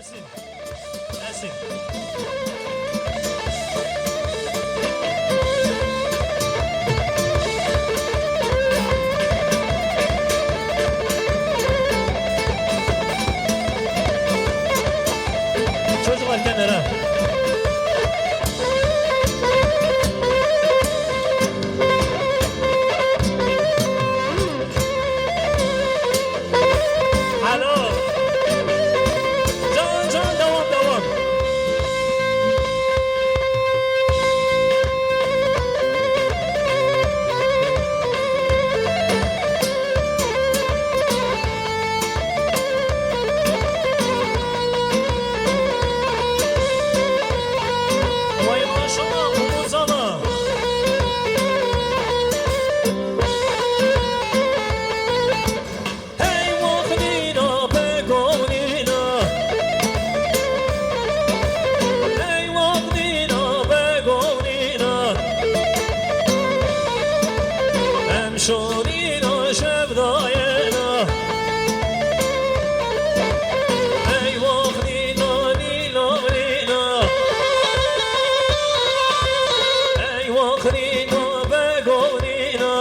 Gelsin. Gelsin. Çocuklar kenara. Alo. Can can devam devam. Vay maşallah Umut sana. Hey Muhnina begonina. Hey Muhnina begonina. Emşonina şevdayena. Hey Muhnina nina nina. Hey Muhnina begonina.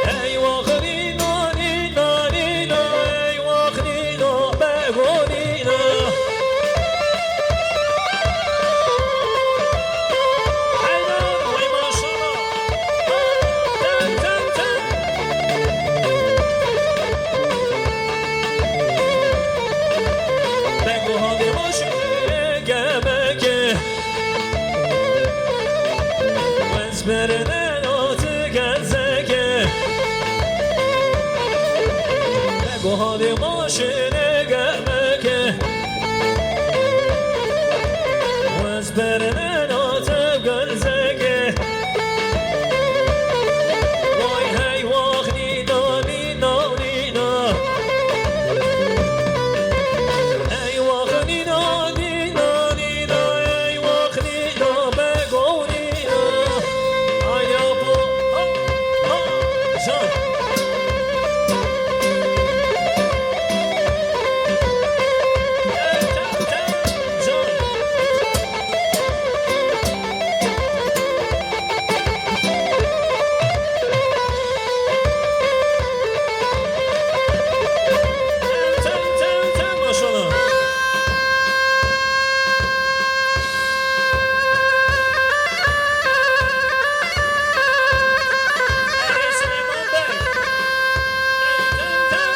Hey Muhnina nina nina. Hey Muhnina begonina. Hayran vay maşallah. Ten ten ten. Bego hadi maşine gebeke. Ezberine notu gelseke. Bego hadi maşine gebeke. Ezberine notu gelseke. Vay hey vah nina nina nina. Eyvah nina nina nina. Eyvah nina bego nina. Ay ya bu ha ha can. Ten ten can. Ten ten ten maşallah. Hey Süleyman Bey. Ten ten ten.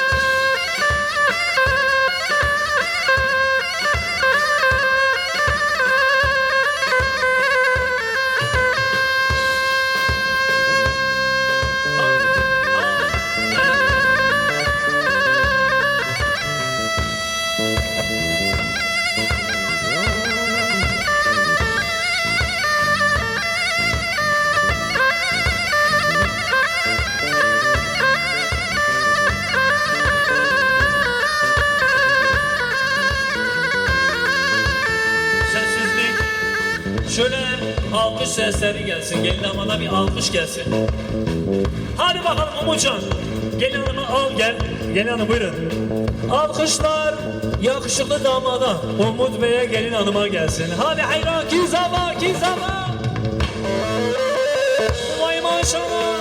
Sessizlik. Şöyle alkış sesleri gelsin. Gelin damada bir alkış gelsin. Hadi bakalım Umutcan. Gelin hanımı al gel. Gelin hanım buyurun. Alkışlar yakışıklı damada Umut Bey'e gelin hanıma gelsin. Hadi hayran kizama kizama. Vay maşallah.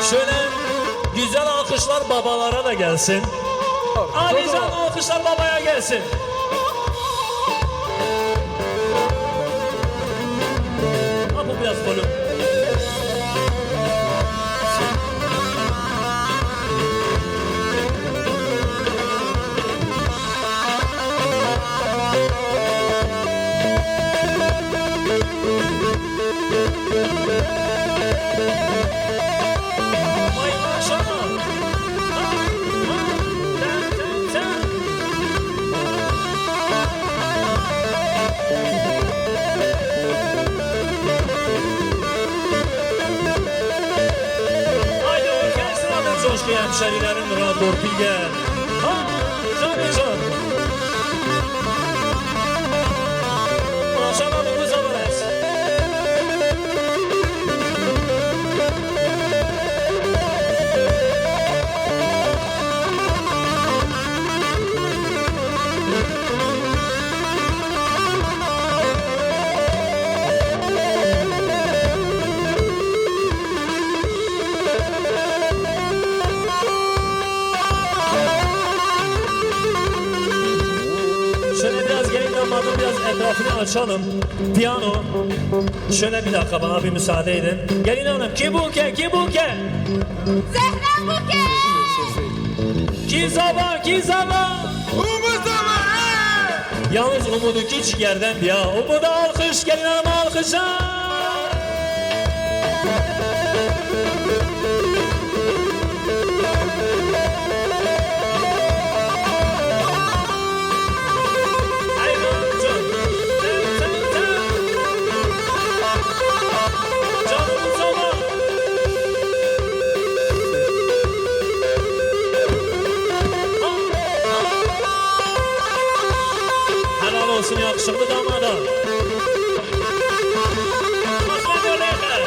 Şöyle güzel alkışlar babalara da gelsin. Alizan alkışlar babaya gelsin. Ha bu biraz volüm. Vay maşallah. Ha, ha, ten, ten, ten. Haydi orkestranın coşku hemşerilerin Murat Orpil gel. Ha, can can. Maşallah bu zamanlar. safını açalım. Piyano. Şöyle bir dakika bana bir müsaade edin. Gelin hanım. Kibuke, kibuke. Zehra Buke. Kizaba, kizaba. Yalnız Umut'u hiç yerden ya. Umut'a alkış, gelin hanıma alkışa. Olsun yakışıklı damada. Asma böyle yeter.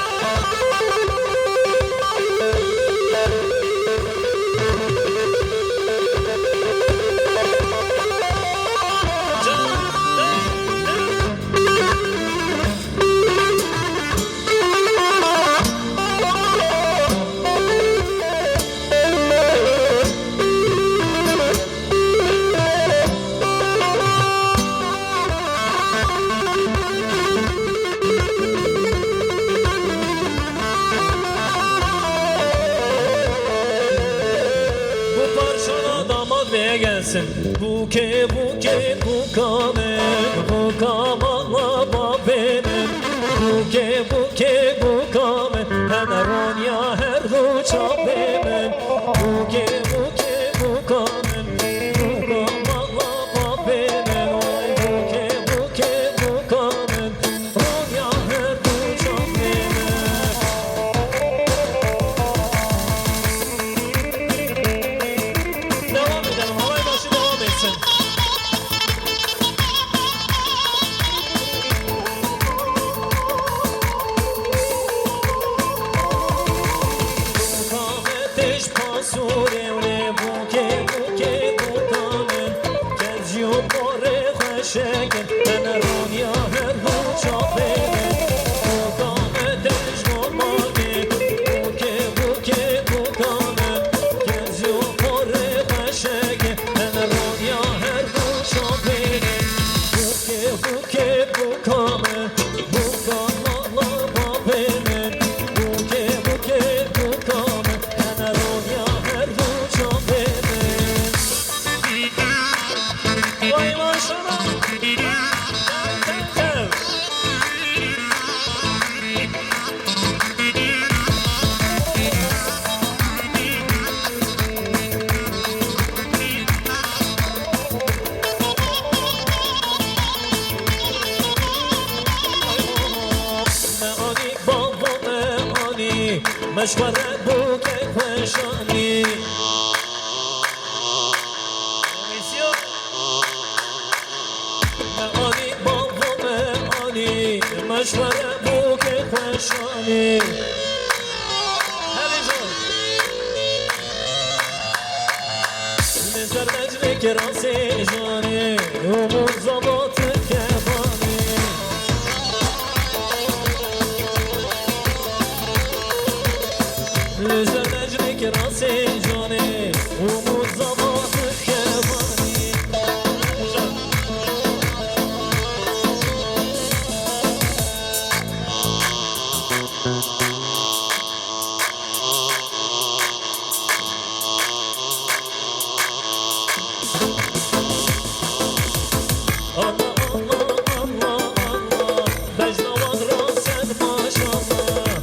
Gelsin buke buke bukame bukamala babenem buke buke bukame henaron ya her duça benem buke buke bukame bukamala babenem oy buke buke bukame ron ya her duça benem. Devam edelim. Halay başı devam etsin. Bukameteş pasurevle buke buke bukamen Gezyo bore kheşeken Eneron ya her huça bemen Bukameteş normake buke buke bukamen Gezyo bore kheşeken Eneron ya her huça bemen Buke buke bukamen Bukamala babemen Buke buke bukamen Eneron ya her huça bemen. Vay maşallah. Meani baba meani Meşvere buke peşani Meani baba meani Meşvere buke peşani Nezer mecrik rasi jani Umut zabatı kebani Nezer mecrik rasi jani Umut zabatı kebani. Allah Allah Allah Allah Becnavan rasen maşallah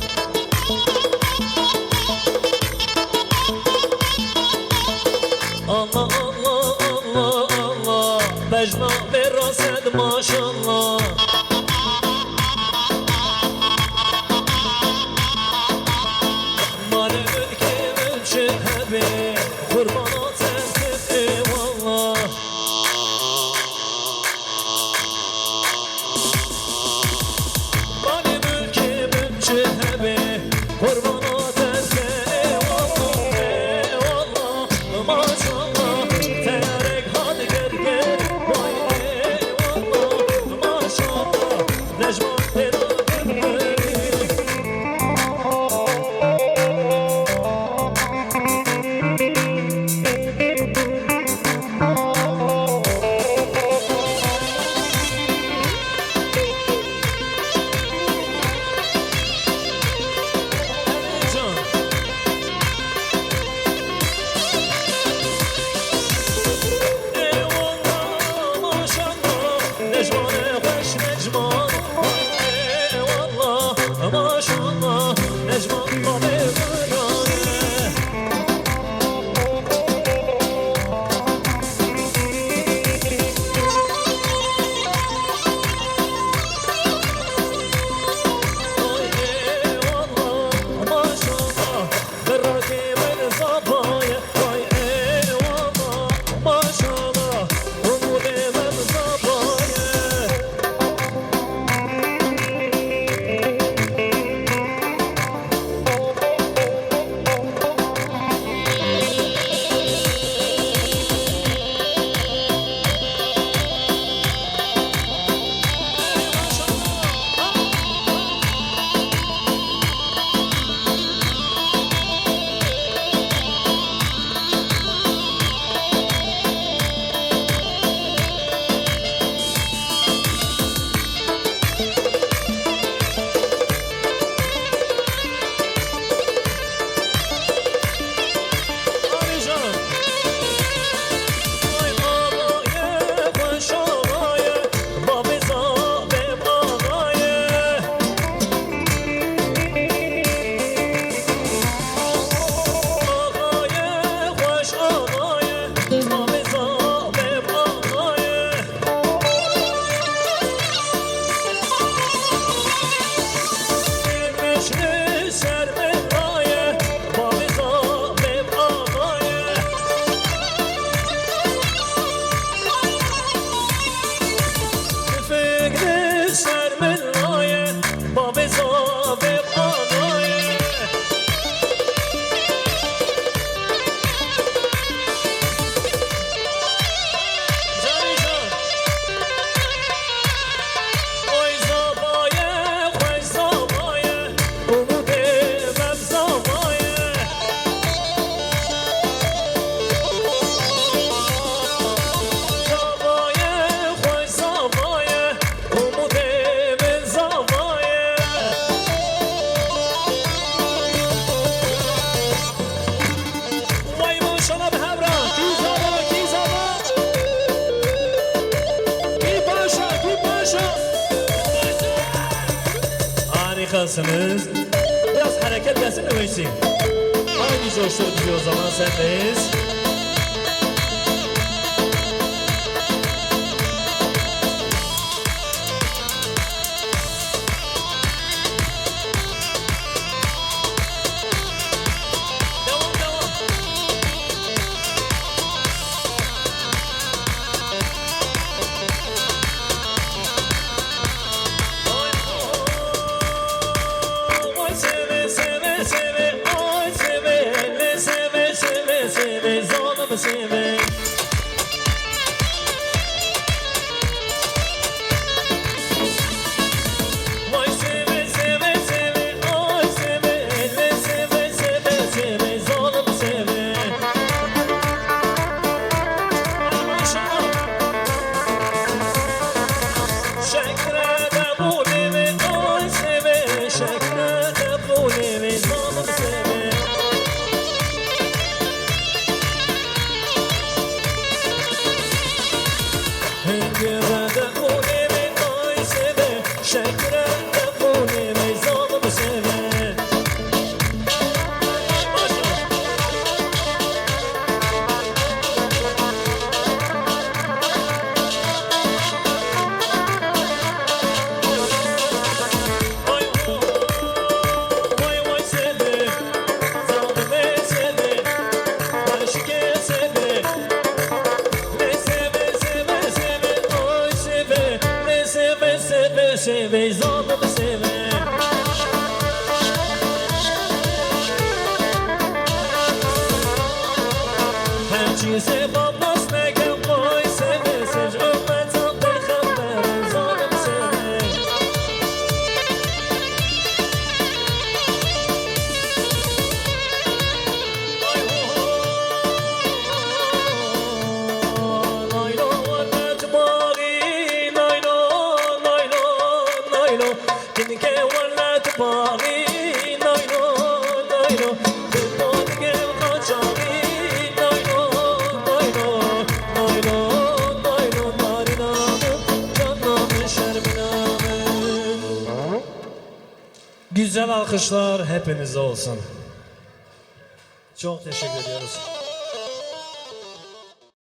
güzelsiniz. Biraz hareket gelsin mi Veysi? Aynı coştur bizi o zaman sendeyiz. Devam devam. Oy seve seve seve, oy seve, le seve seve seve, zonumu seve. Oy seve seve seve, oy seve, le seve seve seve, zonumu seve. Şekrede bulimi, oy seve, şekrede bulimi, zonumu seve. Hüngürede bulimi, oy seve, şekrede bulimi, zonumu seve. Başla. Oy oy oy seve, zonumu seve, aşkı seve. Le seve seve seve, oy seve, le seve seve seve, zonumu seve. Her çiğse babas negem, oy seve seve, ömmetan beyhamber, zonumu seve. Oy Naylo vanet bari, naylo, naylo, naylo. Dinke vanet bari, naylo, naylo. Dinke kaçari, naylo, naylo, naylo, naylo, narinamı, canımı şerminamı. Güzel alkışlar hepinize olsun. Çok teşekkür ediyoruz.